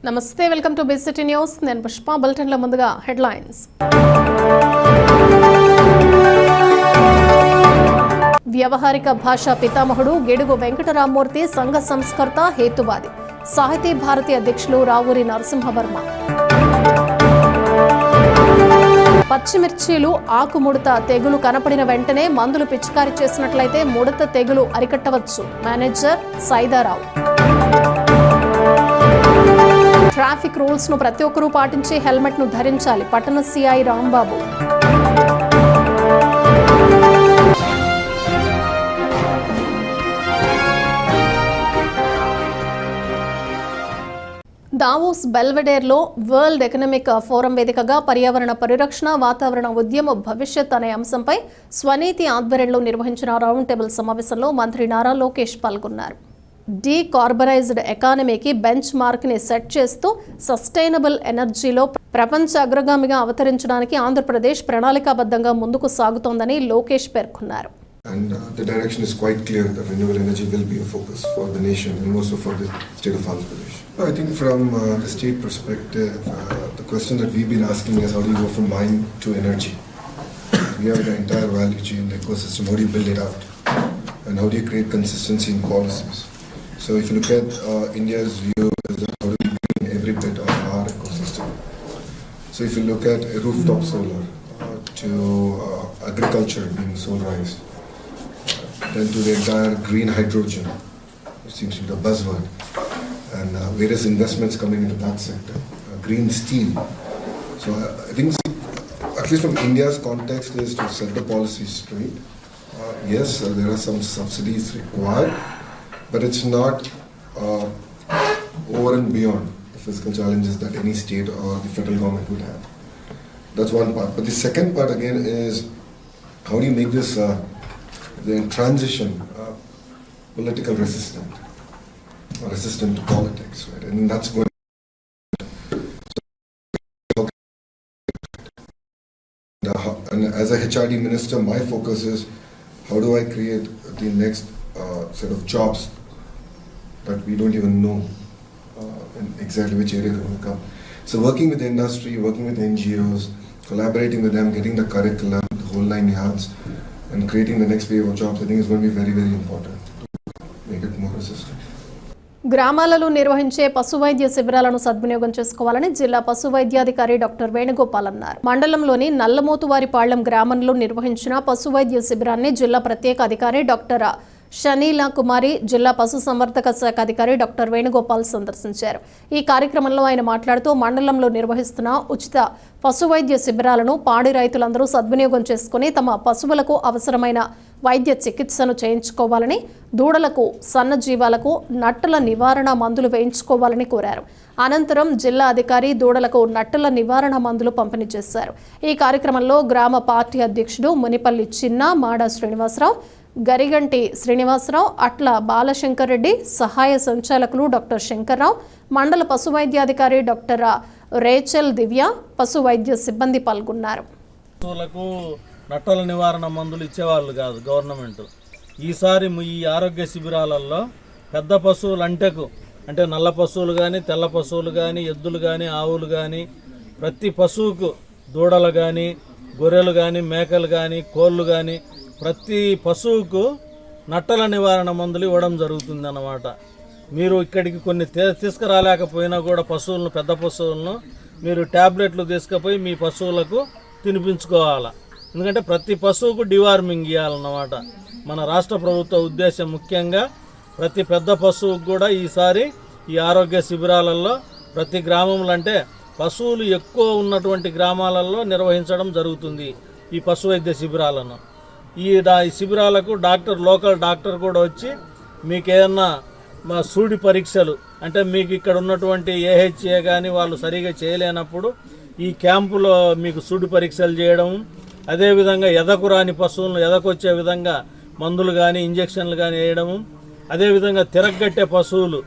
నమస్తే, welcome to Big City News. నేను పుష్ప. బులెటిన్ల ముందుగా హెడ్లైన్స్. వ్యవహారిక భాషా పితామహుడు గిడుగు వెంకటరామమూర్తి సంఘ సంస్కర్త, హేతువాది. సాహితీ భారతి అధ్యక్షులు రావూరి నరసింహవర్మ. పచ్చిమిర్చీలు ఆకుముడత తెగులు కనపడిన వెంటనే మందులు పిచికారీ చేసినట్లయితే ముడత తెగులు అరికట్టవచ్చు. మేనేజర్ సైదారావు. ట్రాఫిక్ రూల్స్ ను ప్రతి ఒక్కరూ పాటించి హెల్మెట్ ను ధరించాలి. పట్టణ సిఐ రాంబాబు. దావోస్ బెల్వెడేర్లో వరల్డ్ ఎకనామిక్ ఫోరం వేదికగా పర్యావరణ పరిరక్షణ, వాతావరణ ఉద్యమ భవిష్యత్ అనే అంశంపై స్వనీతి ఆధ్వర్యంలో నిర్వహించిన రౌండ్ టేబుల్ సమావేశంలో మంత్రి నారా లోకేష్ పాల్గొన్నారు. డీకార్బనైజ్డ్ ఎకానమీకి బెంచ్ మార్క్ ని సెట్ చేస్తూ సస్టైనబుల్ ఎనర్జీలో ప్రపంచ అగ్రగామిగా అవతరించడానికి ఆంధ్రప్రదేశ్ ప్రణాళికాబద్ధంగా ముందుకు సాగుతోందని లోకేష్ పేర్కొన్నారు. And the direction is quite clear that renewable energy will be a focus for the nation and also for the state of Andhra Pradesh. I think from the state perspective, the question that we've been asking is how do you go from mine to energy? We have the entire value chain, the ecosystem, how do you build it out? And how do you create consistency in policies? So if you look at India's view, is that how do we green every bit of our ecosystem? So if you look at rooftop solar to agriculture being solarized, then to the entire green hydrogen, which seems to be the buzzword, and various investments coming into that sector, green steel. So I think, at least from India's context, is to set the policy straight. Yes, there are some subsidies required, but it's not over and beyond the fiscal challenges that any state or the federal government would have. That's one part. But the second part again is how do you make this the transition political resistant or resistant to politics, right? And that's going. And as a HRD minister, my focus is how do I create the next set of jobs that we don't even know in exactly which area they're going to come. So working with the industry, working with NGOs, collaborating with them, getting the curriculum, the whole 9 yards, and creating the next wave of jobs, I think is going to be very, very important to make it more resistant. గ్రామాలలో నిర్వహించే పశు వైద్య శిబిరాలను సద్వినియోగం చేసుకోవాలని జిల్లా పశు వైద్యాధికారి డాక్టర్ వేణుగోపాల్ అన్నారు. మండలంలోని నల్లమోతువారిపాళ్యం గ్రామంలో నిర్వహించిన పశు వైద్య శిబిరాన్ని జిల్లా ప్రత్యేక అధికారి డాక్టర్ షనీలా కుమారి, జిల్లా పశు సంవర్ధక శాఖ అధికారి డాక్టర్ వేణుగోపాల్ సందర్శించారు. ఈ కార్యక్రమంలో ఆయన మాట్లాడుతూ మండలంలో నిర్వహిస్తున్న ఉచిత పశు వైద్య శిబిరాలను పాడి రైతులందరూ సద్వినియోగం చేసుకుని తమ పశువులకు అవసరమైన వైద్య చికిత్సను చేయించుకోవాలని, దూడలకు, సన్నజీవాలకు నట్టల నివారణ మందులు వేయించుకోవాలని కోరారు. అనంతరం జిల్లా అధికారి దూడలకు నట్టల నివారణ మందులు పంపిణీ చేశారు. ఈ కార్యక్రమంలో గ్రామ పార్టీ అధ్యక్షుడు మునిపల్లి చిన్న, మాడ శ్రీనివాసరావు, గరిగంటి శ్రీనివాసరావు, అట్ల బాలశంకర్ రెడ్డి, సహాయ సంచాలకులు డాక్టర్ శంకర్రావు, మండల పశు వైద్యాధికారి డాక్టర్ రేచల్ దివ్య, పశు వైద్య సిబ్బంది పాల్గొన్నారు. నట్టల నివారణ మందులు ఇచ్చేవాళ్ళు కాదు గవర్నమెంట్. ఈసారి ఈ ఆరోగ్య శిబిరాలలో పెద్ద పశువులు అంటే నల్ల పశువులు కానీ, తెల్ల పశువులు కానీ, ఎద్దులు కానీ, ఆవులు కానీ, ప్రతి పశువుకు దూడలు కానీ, గొర్రెలు కానీ, మేకలు కానీ, కోళ్ళు కానీ, ప్రతి పశువుకు నట్టల నివారణ మందులు ఇవ్వడం జరుగుతుంది అన్నమాట. మీరు ఇక్కడికి కొన్ని తీసుకురాలేకపోయినా కూడా పశువులను, పెద్ద పశువులను మీరు ట్యాబ్లెట్లు తీసుకుపోయి మీ పశువులకు తినిపించుకోవాలి. ఎందుకంటే ప్రతి పశువుకు డివార్మింగ్ ఇవ్వాలన్నమాట. మన రాష్ట్ర ప్రభుత్వ ఉద్దేశం ముఖ్యంగా ప్రతి పెద్ద పశువుకు కూడా ఈసారి ఈ ఆరోగ్య శిబిరాలలో ప్రతి గ్రామంలో, అంటే పశువులు ఎక్కువ ఉన్నటువంటి గ్రామాలలో నిర్వహించడం జరుగుతుంది ఈ పశు వైద్య శిబిరాలను. ఈ శిబిరాలకు లోకల్ డాక్టర్ కూడా వచ్చి మీకు ఏదన్నా సూడి పరీక్షలు, అంటే మీకు ఇక్కడ ఉన్నటువంటి ఏహెచ్ఏ కానీ వాళ్ళు సరిగా చేయలేనప్పుడు ఈ క్యాంపులో మీకు సూడి పరీక్షలు చేయడం, అదేవిధంగా ఎదకు రాని పశువులను ఎదకొచ్చే విధంగా మందులు కానీ, ఇంజక్షన్లు కానీ వేయడము, అదేవిధంగా తిరగట్టే పశువులు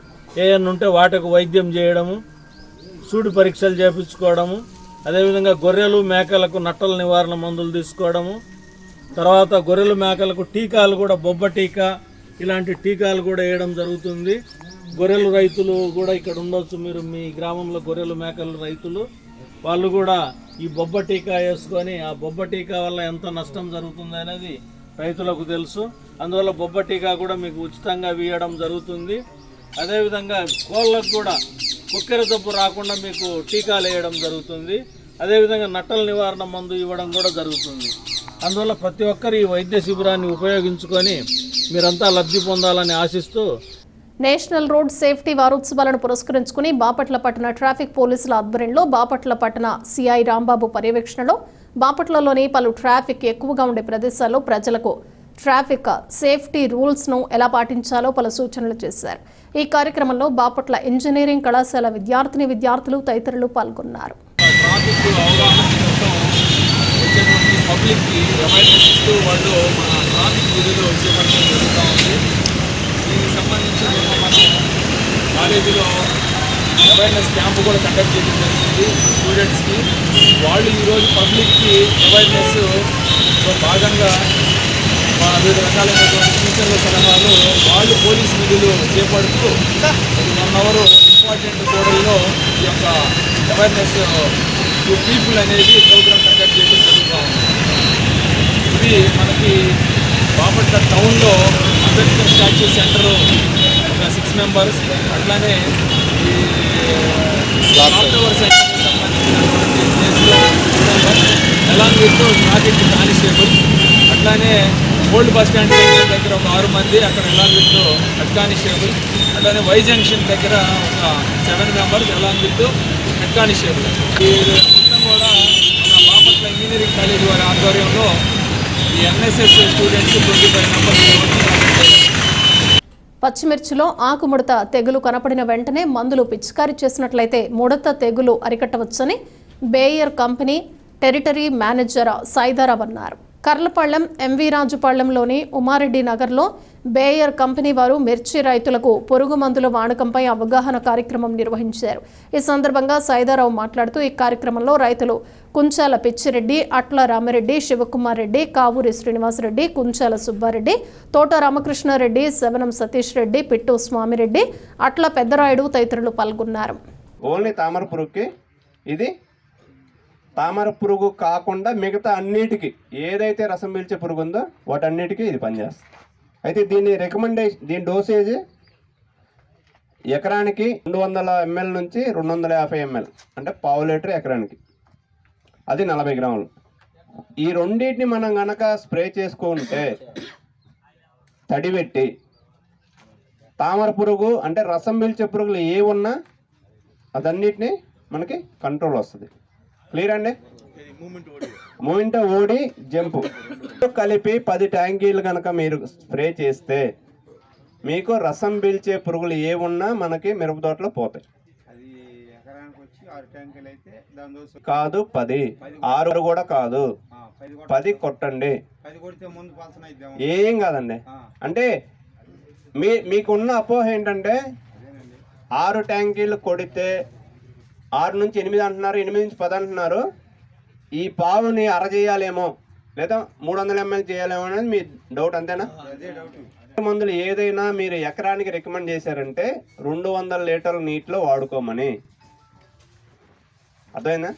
ఏమన్నా ఉంటే వాటికి వైద్యం చేయడము, సూడి పరీక్షలు చేయించుకోవడము, అదేవిధంగా గొర్రెలు, మేకలకు నట్టల నివారణ మందులు తీసుకోవడము, తర్వాత గొర్రెలు, మేకలకు టీకాలు కూడా బొబ్బ టీకా, ఇలాంటి టీకాలు కూడా వేయడం జరుగుతుంది. గొర్రెలు రైతులు కూడా ఇక్కడ ఉండొచ్చు, మీరు మీ గ్రామంలో గొర్రెలు మేకలు రైతులు, వాళ్ళు కూడా ఈ బొబ్బ టీకా వేసుకొని ఆ బొబ్బ టీకా వల్ల ఎంత నష్టం జరుగుతుంది అనేది రైతులకు తెలుసు. అందువల్ల బొబ్బ టీకా కూడా మీకు ఉచితంగా వేయడం జరుగుతుంది. అదేవిధంగా కోళ్ళకు కూడా కుక్కెర జబ్బు రాకుండా మీకు టీకాలు వేయడం జరుగుతుంది. అదేవిధంగా నట్టల నివారణ మందు ఇవ్వడం కూడా జరుగుతుంది. అందువల్ల ప్రతి ఒక్కరు ఈ వైద్య శిబిరాన్ని ఉపయోగించుకొని మీరంతా లబ్ధి పొందాలని ఆశిస్తూ నేషనల్ రోడ్ సేఫ్టీ వారోత్సవాలను పురస్కరించుకుని బాపట్ల పట్టణ ట్రాఫిక్ పోలీసుల ఆధ్వర్యంలో బాపట్ల పట్టణ సిఐ రాంబాబు పర్యవేక్షణలో బాపట్లలోని పలు ట్రాఫిక్ ఎక్కువగా ఉండే ప్రదేశాల్లో ప్రజలకు ట్రాఫిక్ సేఫ్టీ రూల్స్ను ఎలా పాటించాలో పలు సూచనలు చేశారు. ఈ కార్యక్రమంలో బాపట్ల ఇంజనీరింగ్ కళాశాల విద్యార్థులు తదితరులు పాల్గొన్నారు. దీనికి సంబంధించి మనం కాలేజీలో అవేర్నెస్ క్యాంపు కూడా కండక్ట్ చేయడం జరిగింది స్టూడెంట్స్కి. వాళ్ళు ఈరోజు పబ్లిక్కి అవేర్నెస్లో భాగంగా వివిధ రకాలైనటువంటి సూచనలు సలహాలు వాళ్ళు పోలీస్ విధులు చేపడుతూ 1 అవర్ ఇంపార్టెంట్ కోడల్లో ఈ యొక్క అవేర్నెస్ టు పీపుల్ అనేది ప్రోగ్రామ్ కండక్ట్ చేయడం జరుగుతూ ఉంది. ఇది మనకి బాపట్ల టౌన్లో అంబేద్కర్ స్టాచ్యూ సెంటర్ ఒక 6 మెంబర్స్, అట్లానే ఈ ఆక్టోబర్ సెంటర్కి సంబంధించినటువంటి ప్లేస్లో 6 members, along with traffic constable, అట్లానే ఓల్డ్ బస్ స్టాండ్ దగ్గర ఒక 6 మంది, అక్కడ అలాంగ్ విత్ హెడ్ కానిస్టేబుల్, అట్లానే వై జంక్షన్ దగ్గర ఒక 7 members along with head constable. ఈ మొత్తం కూడా మన బాపట్ల ఇంజనీరింగ్ కాలేజ్ వారి ఆధ్వర్యంలో ఈ ఎన్ఎస్ఎస్ స్టూడెంట్స్ 25 మెంబర్స్. పచ్చిమిర్చిలో ఆకుముడత తెగులు కనపడిన వెంటనే మందులు పిచికారీ చేసినట్లయితే ముడత తెగులు అరికట్టవచ్చని Bayer company territory manager Saidarao అన్నారు. కర్లపాళ్లెం ఎంవి రాజుపాళ్లెంలోని ఉమారెడ్డి నగర్లో బేయర్ కంపెనీ వారు మిర్చి రైతులకు పురుగు మందుల వాడకంపై అవగాహన కార్యక్రమం నిర్వహించారు. ఈ సందర్భంగా సైదారావు మాట్లాడుతూ ఈ కార్యక్రమంలో రైతులు కుంచాల పిచ్చిరెడ్డి, అట్ల రామిరెడ్డి, శివకుమార్ రెడ్డి, కావూరి శ్రీనివాసరెడ్డి, కుంచాల సుబ్బారెడ్డి, తోట రామకృష్ణారెడ్డి, శవనం సతీష్ రెడ్డి, పిట్టు స్వామిరెడ్డి, అట్ల పెద్దరాయుడు తదితరులు పాల్గొన్నారు. ఓన్లీ తామర పురుగుకి, ఇది తామర పురుగు కాకుండా మిగతా అన్నిటికీ ఏదైతే రసం పీల్చే పురుగు ఉందో వాటన్నిటికీ ఇది పనిచేస్తుంది. అయితే దీని డోసేజ్ ఎకరానికి 200 ml నుంచి 250 ml, అంటే 1/2 లీటర్ ఎకరానికి, అది 40 గ్రాములు. ఈ రెండింటిని మనం గనక స్ప్రే చేసుకుంటే తడిపెట్టి తామర పురుగు అంటే రసం పీల్చే పురుగులు ఏ ఉన్నా అదన్నిటిని మనకి కంట్రోల్ వస్తుంది. క్లియర్ అండి? మూమెంట్ ఓడి జంపు కలిపి 10 ట్యాంకీలు కనుక మీరు స్ప్రే చేస్తే మీకు రసం పీల్చే పురుగులు ఏ ఉన్నా మనకి మిరప తోటలో పోతాయి. కాదు 10, 6 కూడా కాదు, 10 కొట్టండి, ఏం కాదండి. అంటే మీకున్న అపోహ ఏంటంటే 6 ట్యాంకీలు కొడితే 6 నుంచి 8 అంటున్నారు, 8 నుంచి 10 అంటున్నారు, ఈ పావుని అరచేయాలేమో లేదా 300 ml చేయాలేమో అనేది మీ డౌట్, అంతేనా? మందులు ఏదైనా మీరు ఎకరానికి రికమెండ్ చేశారంటే 200 లీటర్ల నీటిలో వాడుకోమని. అర్థమైందా?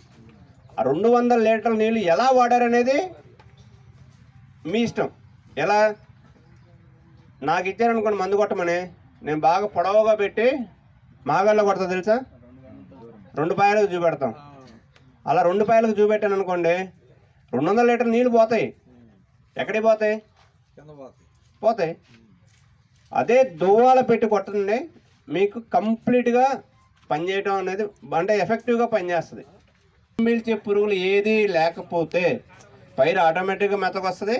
ఆ 200 లీటర్ల నీళ్ళు ఎలా వాడారనేది మీ ఇష్టం. ఎలా నాకు ఇచ్చారనుకోండి మందు కొట్టమని, నేను బాగా పొడవుగా పెట్టి మాగాల్లో కొడతా తెలుసా, 2 పాయలకు చూపెడతాం. అలా 2 పాయలకు చూపెట్టాను అనుకోండి 200 లీటర్ల నీళ్ళు పోతాయి. ఎక్కడికి పోతాయి? పోతాయి. అదే దువ్వాల పెట్టి కొట్టండి, మీకు కంప్లీట్గా పనిచేయటం అనేది అంటే ఎఫెక్టివ్గా పనిచేస్తుంది. పీల్చే పురుగులు ఏది లేకపోతే పైరు ఆటోమేటిక్గా మెతకు వస్తుంది,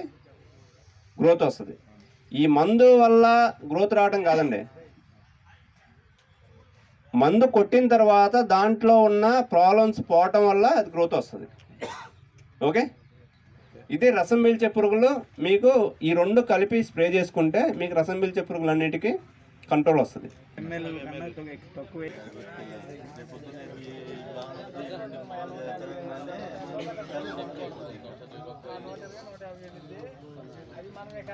గ్రోత్ వస్తుంది. ఈ మందు వల్ల గ్రోత్ రావడం కాదండి, మందు కొట్టిన తర్వాత దాంట్లో ఉన్న ప్రాబ్లమ్స్ పోవటం వల్ల అది గ్రోత్ వస్తుంది. ఓకే, ఇదే రసం పీల్చే పురుగులు మీకు ఈ 2 కలిపి స్ప్రే చేసుకుంటే మీకు రసం పీల్చే పురుగులు అన్నిటికీ కంట్రోల్ వస్తుంది. అది మనం ఇక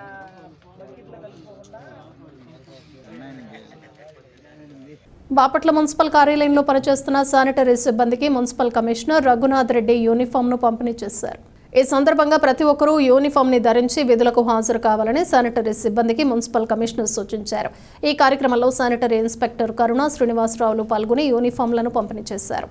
బాపట్ల మున్సిపల్ కార్యాలయంలో పనిచేస్తున్న శానిటరీ సిబ్బందికి మున్సిపల్ కమిషనర్ రఘునాథ్ రెడ్డి యూనిఫామ్ను పంపిణీ చేశారు. ఈ సందర్భంగా ప్రతి ఒక్కరూ యూనిఫామ్ని ధరించి విధులకు హాజరు కావాలని శానిటరీ సిబ్బందికి మున్సిపల్ కమిషనర్ సూచించారు. ఈ కార్యక్రమంలో శానిటరీ ఇన్స్పెక్టర్ కరుణ శ్రీనివాసరావులు పాల్గొని యూనిఫామ్లను పంపిణీ చేశారు.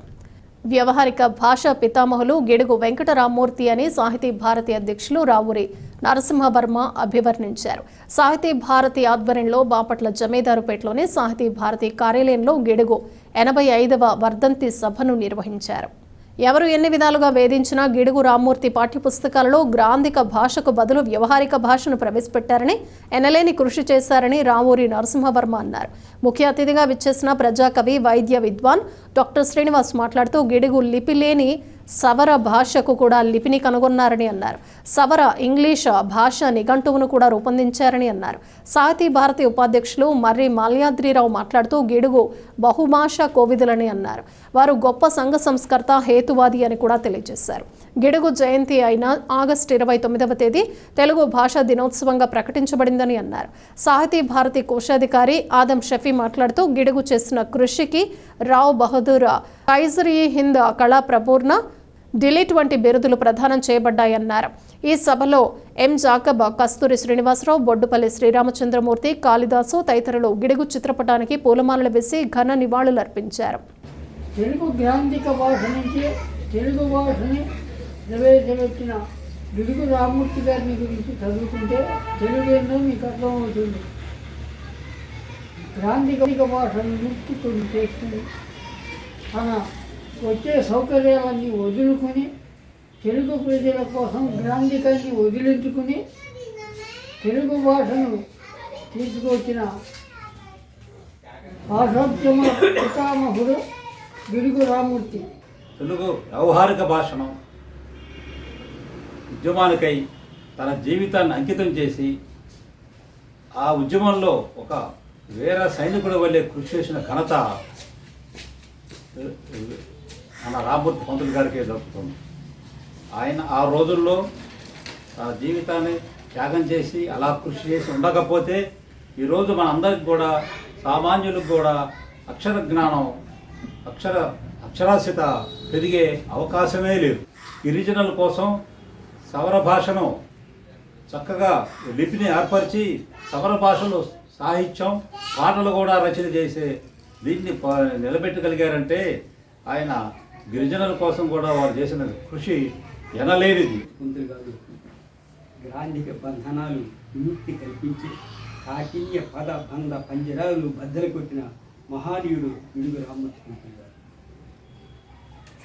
వ్యవహారిక భాషా పితామహులు గిడుగు వెంకటరామూర్తి అని సాహితీ భారతి అధ్యక్షులు రావూరి నరసింహవర్మ అభివర్ణించారు. సాహితీ భారతి ఆధ్వర్యంలో బాపట్ల జమీదారుపేటలోని సాహితీ భారతి కార్యాలయంలో గిడుగు 85వ వర్ధంతి సభను నిర్వహించారు. ఎవరు ఎన్ని విధాలుగా వేధించినా గిడుగు రామ్మూర్తి పాఠ్యపుస్తకాలలో గ్రాంధిక భాషకు బదులు వ్యవహారిక భాషను ప్రవేశపెట్టారని, ఎనలేని కృషి చేశారని రావూరి నరసింహవర్మ అన్నారు. ముఖ్య అతిథిగా విచ్చేసిన ప్రజాకవి, వైద్య విద్వాన్ డాక్టర్ శ్రీనివాస్ మాట్లాడుతూ గిడుగు లిపి లేని సవర భాషకు కూడా లిపిని కనుగొన్నారని అన్నారు. సవర ఇంగ్లీష్ భాష నిఘంటువును కూడా రూపొందించారని అన్నారు. సాహితీ భారతి ఉపాధ్యక్షులు మర్రి మాల్యాద్రిరావు మాట్లాడుతూ గిడుగు బహుభాషా కోవిదులని అన్నారు. వారు గొప్ప సంఘ సంస్కర్త, హేతువాది అని కూడా తెలియజేశారు. గిడుగు జయంతి అయిన ఆగస్టు 29వ తేదీ తెలుగు భాషా దినోత్సవంగా ప్రకటించబడిందని అన్నారు. సాహితీ భారతి కోశాధికారి ఆదం షఫీ మాట్లాడుతూ గిడుగు చేసిన కృషికి రావ్ బహదూర్, కైజర్-ఈ-హింద్ కళా ప్రపూర్ణ, డిలీట్ వంటి బిరుదులు ప్రదానం చేయబడ్డాయన్నారు. ఈ సభలో ఎం జాకబ్, కస్తూరి శ్రీనివాసరావు, బొడ్డుపల్లి శ్రీరామచంద్రమూర్తి, కాళిదాసు తదితరులు గిడుగు చిత్రపటానికి పూలమాలలు వేసి ఘన నివాళులర్పించారు. తెలుగు గ్రాంధిక భాష నుంచి తెలుగు భాషని ప్రవేశపెట్టిన గిడుగు రామ్మూర్తి గారిని గురించి చదువుకుంటే తెలుగు ఏందో మీకు అర్థమవుతుంది. గ్రాంధిక భాషను ముక్తి కొన్ని చేసుకుని తన వచ్చే సౌకర్యాలన్నీ వదులుకొని తెలుగు ప్రజల కోసం గ్రాంధికాన్ని వదిలించుకుని తెలుగు భాషను తీసుకొచ్చిన భాషోద్యమ పితామహుడు గిడుగు రామ్మూర్తి. తెలుగు వ్యవహారిక భాషను ఉద్యమానికై తన జీవితాన్ని అంకితం చేసి ఆ ఉద్యమంలో ఒక వీర సైనికుడి వల్లే కృషి చేసిన ఘనత మన రామ్మూర్తి పంతులు గారికే దొరుకుతుంది. ఆయన ఆ రోజుల్లో తన జీవితాన్ని త్యాగం చేసి అలా కృషి చేసి ఉండకపోతే ఈరోజు మన అందరికి కూడా, సామాన్యులకు కూడా అక్షర జ్ఞానం, అక్షరాస్యత పెరిగే అవకాశమే లేదు. గిరిజనుల కోసం సవర భాషను చక్కగా లిపిని ఏర్పరిచి సవర భాషలో సాహిత్యం, పాటలు కూడా రచన చేసే దీన్ని నిలబెట్టగలిగారంటే ఆయన గిరిజనుల కోసం కూడా వారు చేసిన కృషి ఎనలేనిది. గ్రాంధిక బంధనాలు విముక్తి కల్పించి కాకీయ పద బంధ పంజరాలు బద్దలు కొట్టిన మహానీయుడు గిడుగు రామ్మూర్తి పంతులు గారు.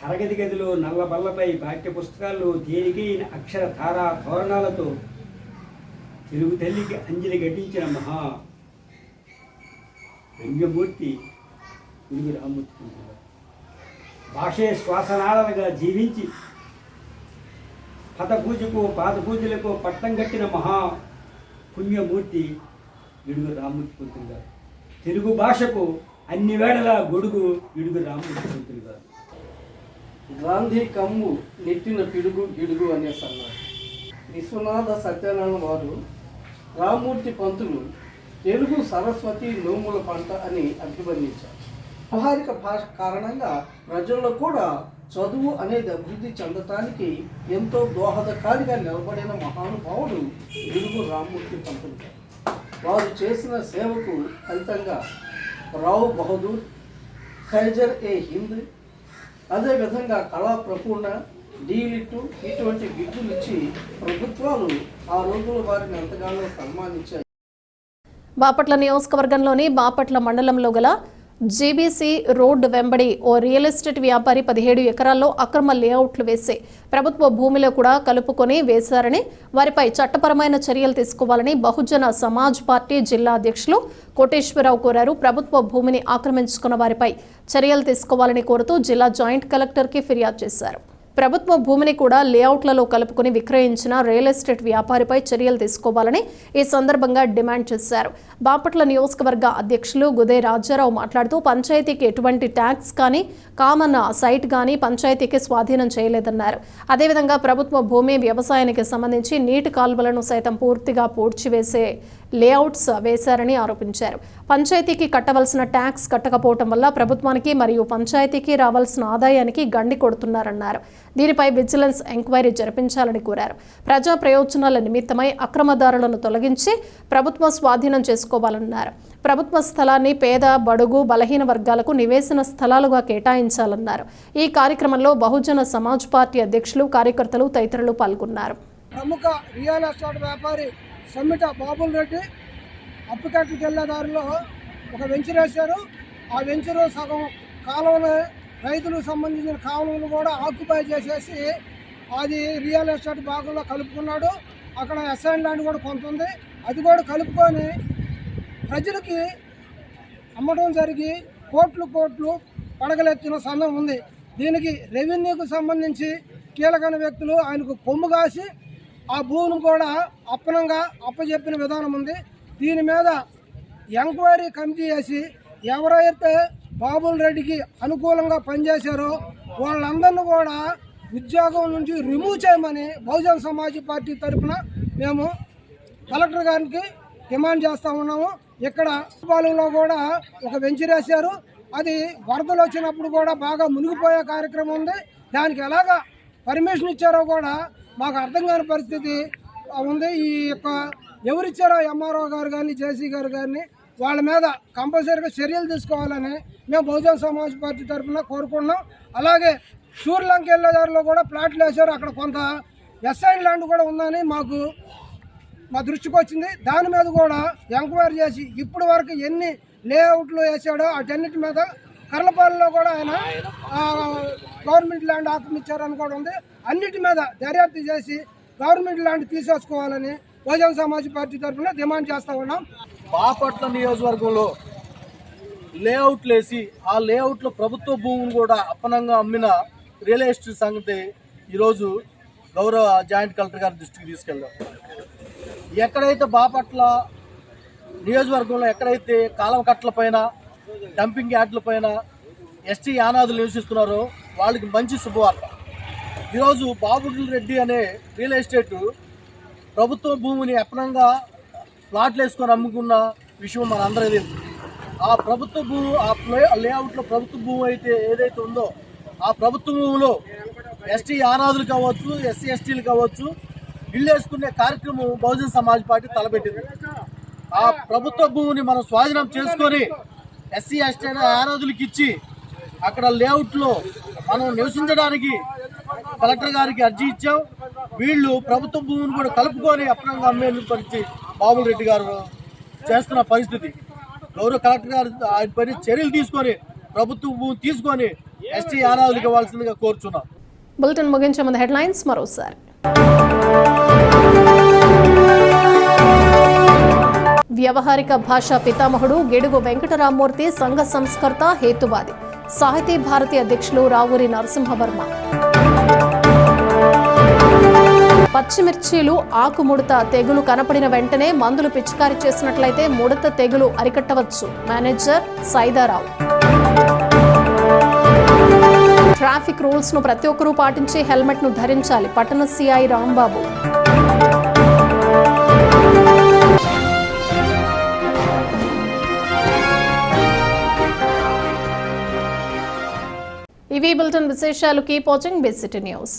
తరగతి గదిలో నల్లబల్లపై పాఠ్య పుస్తకాల్లో తేలికైన అక్షర తారా తోరణాలతో తెలుగు తల్లికి అంజలి ఘటించిన మహా వ్యంగ్యమూర్తి గిడుగు రామ్మూర్తి పంతులు గారు. భాషే శ్వాసనాళనగా జీవించి పదపూజకు పాదపూజలకు పట్టం కట్టిన మహా పుణ్యమూర్తి గిడుగు రామ్మూర్తి పంతులు గారు. తెలుగు భాషకు అన్ని వేళలా గొడుగు గిడుగు రామ్మూర్తి పంతులు గారు. గాంధీ కమ్ము నెట్టిన పిడుగు గిడుగు అనేసి అన్నారు. విశ్వనాథ సత్యనారాయణ వారు రామ్మూర్తి పంతులు తెలుగు సరస్వతి నోముల పంట అని అభివర్ణించారు. వ్యవహారిక భాష కారణంగా ప్రజల్లో కూడా చదువు అనేది అభివృద్ధి చెందటానికి ఎంతో దోహదకారిగా నిలబడిన మహానుభావుడు గిడుగు రామ్మూర్తి పంతులు గారు. వారు చేసిన సేవకు ఫలితంగా రావ్ బహదూర్, కైజర్-ఏ-హింద్, అదేవిధంగా కళా ప్రపూర్ణ, డీలిట్టు ఇటువంటి బిరుదులు ఇచ్చి ప్రభుత్వాలు ఆ రోజుల వారిని ఎంతగానో సన్మానించాయి. బాపట్ల నియోజకవర్గంలోని బాపట్ల మండలంలో గల జీబీసీ రోడ్డు వెంబడి ఓ రియల్ ఎస్టేట్ వ్యాపారి 17 ఎకరాల్లో అక్రమ లేఅవుట్లు వేసి ప్రభుత్వ భూమిలో కూడా కలుపుకొని వేశారని, వారిపై చట్టపరమైన చర్యలు తీసుకోవాలని బహుజన సమాజ్ పార్టీ జిల్లా అధ్యక్షులు కోటేశ్వరరావు కోరారు. ప్రభుత్వ భూమిని ఆక్రమించుకున్న వారిపై చర్యలు తీసుకోవాలని కోరుతూ జిల్లా జాయింట్ కలెక్టర్కి ఫిర్యాదు చేశారు. ప్రభుత్వ భూమిని కూడా లేఅవుట్లలో కలుపుకొని విక్రయించిన రియల్ ఎస్టేట్ వ్యాపారిపై చర్యలు తీసుకోవాలని ఈ సందర్భంగా డిమాండ్ చేశారు. బాపట్ల నియోజకవర్గ అధ్యక్షులు గుదే రాజారావు మాట్లాడుతూ పంచాయతీకి ఎటువంటి ట్యాక్స్ కానీ కామన్ సైట్ కానీ పంచాయతీకి స్వాధీనం చేయలేదన్నారు. అదేవిధంగా ప్రభుత్వ భూమి వ్యవసాయానికి సంబంధించి నీటి కాల్వలను సైతం పూర్తిగా పూడ్చివేసే లేఅవుట్స్ వేశారని ఆరోపించారు. పంచాయతీకి కట్టవలసిన ట్యాక్స్ కట్టకపోవడం వల్ల ప్రభుత్వానికి మరియు పంచాయతీకి రావాల్సిన ఆదాయానికి గండి కొడుతున్నారన్నారు. దీనిపై విజిలెన్స్ ఎంక్వైరీ జరిపించాలని కోరారు. ప్రజా ప్రయోజనాల నిమిత్తమై అక్రమదారులను తొలగించి ప్రభుత్వ స్వాధీనం చేసుకోవాలన్నారు. ప్రభుత్వ స్థలాన్ని పేద, బడుగు, బలహీన వర్గాలకు నివేశన స్థలాలుగా కేటాయించాలన్నారు. ఈ కార్యక్రమంలో బహుజన సమాజ్ పార్టీ అధ్యక్షులు, కార్యకర్తలు తదితరులు పాల్గొన్నారు. ప్రముఖ రియల్ ఎస్టేట్ వ్యాపారి సమ్మిట బాబుల్ రెడ్డి అప్పుకట్లకి వెళ్ళే దారిలో ఒక వెంచర్ వేశారు. ఆ వెంచర్ సగం కాలువలు, రైతులకు సంబంధించిన కాలువలు కూడా ఆక్యుపై చేసేసి అది రియల్ ఎస్టేట్ భాగంలో కలుపుకున్నాడు. అక్కడ అసైన్ ల్యాండ్ కూడా కొంత ఉంది, అది కూడా కలుపుకొని ప్రజలకి అమ్మడం జరిగి కోట్లు పడగలెత్తిన సమయం ఉంది. దీనికి రెవెన్యూకు సంబంధించి కీలకమైన వ్యక్తులు ఆయనకు కొమ్ము కాసి ఆ భూమిని కూడా అప్పనంగా అప్పచెప్పిన విధానం ఉంది. దీని మీద ఎంక్వైరీ కమిటీ వేసి ఎవరైతే బాబుల్ రెడ్డికి అనుకూలంగా పనిచేశారో వాళ్ళందరినీ కూడా ఉద్యోగం నుంచి రిమూవ్ చేయమని బహుజన సమాజ్ పార్టీ తరఫున మేము కలెక్టర్ గారికి డిమాండ్ చేస్తూ ఉన్నాము. ఇక్కడ పాలెంలో కూడా ఒక వెంచర్ వేశారు. అది వరదలు వచ్చినప్పుడు కూడా బాగా మునిగిపోయే కార్యక్రమం ఉంది. దానికి ఎలాగా పర్మిషన్ ఇచ్చారో కూడా మాకు అర్థం కాని పరిస్థితి ఉంది. ఈ యొక్క ఎవరిచ్చారో ఎంఆర్ఓ గారు కానీ, జేసీ గారు కానీ వాళ్ళ మీద కంపల్సరీగా చర్యలు తీసుకోవాలని మేము బహుజన సమాజ్ పార్టీ తరఫున కోరుకుంటున్నాం. అలాగే సూర్యలంక వెళ్ళేదారిలో కూడా ప్లాట్లు వేశారు. అక్కడ కొంత ఎస్ఐన్ ల్యాండ్ కూడా ఉందని మా దృష్టికి వచ్చింది. దాని మీద కూడా ఎంక్వైరీ చేసి ఇప్పటి వరకు ఎన్ని లేఅవుట్లు వేసాడో వాటన్నిటి మీద కర్లపాలెంలో కూడా ఆయన గవర్నమెంట్ ల్యాండ్ ఆక్రమించారని కూడా ఉంది. అన్నిటి మీద దర్యాప్తు చేసి government land తీసేసుకోవాలని Bahujan Samaj party తరఫున డిమాండ్ చేస్తూ ఉన్నాం. బాపట్ల నియోజకవర్గంలో లేఅవుట్లు వేసి ఆ లేఅవుట్లో ప్రభుత్వ భూములు కూడా అప్పనంగా అమ్మిన రియల్ ఎస్టేట్ సంగతి ఈరోజు గౌరవ జాయింట్ కలెక్టర్ గారి దృష్టికి తీసుకెళ్ళాం. ఎక్కడైతే బాపట్ల నియోజకవర్గంలో ఎక్కడైతే కాలువ కట్టల పైన, డంపింగ్ యార్డుల పైన ఎస్టీ యానాదులు నివసిస్తున్నారో వాళ్ళకి మంచి శుభవార్త. ఈరోజు బాబుల్ రెడ్డి అనే రియల్ ఎస్టేట్ ప్రభుత్వ భూమిని అప్పనంగా ప్లాట్లు వేసుకొని అమ్ముకున్న విషయం మన అందరూ తెలుసు. ఆ ప్రభుత్వ భూమి, ఆ లేఅవుట్లో ప్రభుత్వ భూమి అయితే ఏదైతే ఉందో ఆ ప్రభుత్వ భూమిలో ఎస్టీ యానాదులు కావచ్చు, ఎస్సీ ఎస్టీలు కావచ్చు, ఇల్లు వేసుకునే కార్యక్రమం బహుజన సమాజ్ పార్టీ తలపెట్టింది. ఆ ప్రభుత్వ భూమిని మనం స్వాధీనం చేసుకొని ఎస్సీ ఎస్టీ యానాదులకి ఇచ్చి అక్కడ లేఅవుట్లో మనం నివసించడానికి కలెక్టర్ గారికి అర్జీ ఇచ్చాం. వీళ్ళు ప్రభుత్వ భూమిని కూడా కలుపుకొని అప్పనంగా అమ్మేందుకు పరిచి బాబుల్ రెడ్డి గారు చేస్తున్న పరిస్థితి. గౌరవ కలెక్టర్ గారు ఆయన పని చర్యలు తీసుకొని ప్రభుత్వ భూమి తీసుకొని ఎస్టీ యానాదులకు ఇవ్వాల్సిందిగా కోరుచున్నాం. బులెటిన్ ముగించే ముందు హెడ్లైన్స్ మరోసారి. వ్యవహారిక భాషా పితామహుడు గిడుగు వెంకటరామమూర్తి సంఘ సంస్కర్త, హేతువాది. సాహితీ భారతి అధ్యక్షులు రావూరి నరసింహవర్మ. పచ్చిమిర్చీలు ఆకుముడత తెగులు కనపడిన వెంటనే మందులు పిచికారీ చేసినట్లయితే ముడత తెగులు అరికట్టవచ్చు. మేనేజర్ సైదారావు. ట్రాఫిక్ రూల్స్ ను ప్రతి ఒక్కరూ పాటించి హెల్మెట్ ను ధరించాలి. పట్టణ సిఐ రాంబాబు. ఇవి బులెటిన్ విశేషాలు. కీప్ వాచింగ్ బెసిటీ న్యూస్.